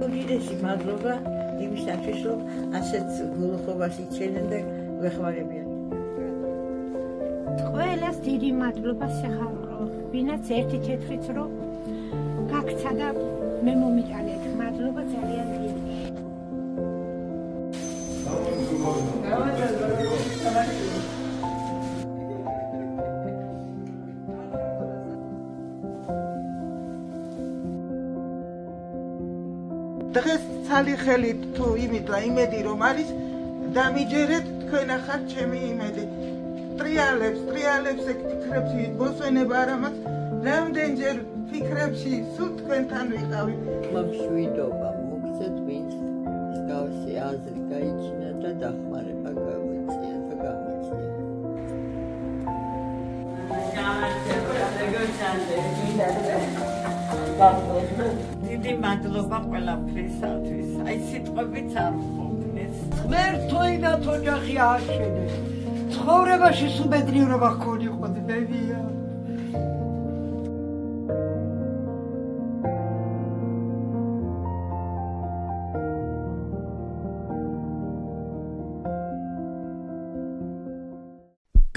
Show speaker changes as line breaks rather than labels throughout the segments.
უდიდესი მადლობა იმისათვის, რომ ასეთ გულუხობას იჩენენ და ვეხმარებიან.
ყველას დიდი მადლობა სიხარულო, ვინაც ერთი თეთრიც რო გაქცა და მე მომიტანეთ. მადლობა ძალიან დიდი.
დღეს ცალი ხელით თუ იმედი რომ არის დამიჯერეთ თქვენ ახალ ჩემი იმედი ტრიალებს ეგ ფიქრებში მოსვენება არამაც რამდენჯერ ფიქრებში სულ თქვენთან ვიყავი
მშვიდობა მოგცეთ ვინც მსგავსი აზრი გაიჩინა და დახმარება გამოიწია და გამოიწია დიდი მადლობა ყველაფრისათვის. აი სიტყვებით არ ვყოფნეს.
ღმერთო ინათ ოჯახი ააშენე. ცხოვრებაში სუბედნიერობა გქონიყო ბებია.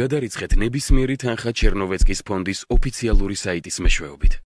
გადარიცხეთ ნებისმიერი თანხა ჩერნოვეცკის ფონდის ოფიციალური საიტის მეშვეობით.